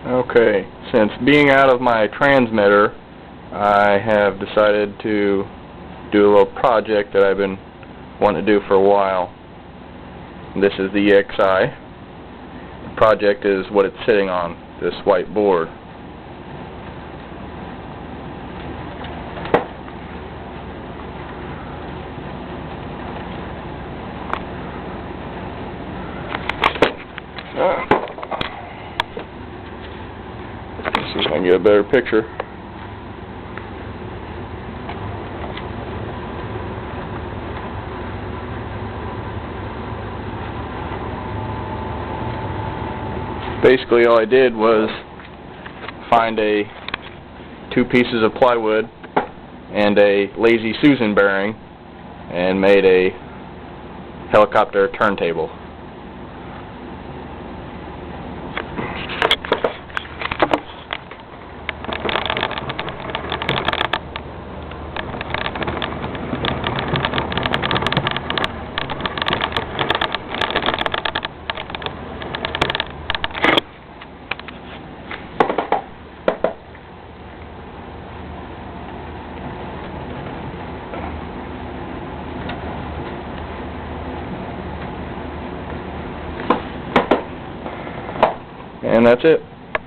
Okay, since being out of my transmitter, I have decided to do a little project that I've been wanting to do for a while. This is the EXI. The project is what it's sitting on, this white board. See if I can get a better picture. Basically all I did was find two pieces of plywood and a Lazy Susan bearing and made a helicopter turntable. And that's it.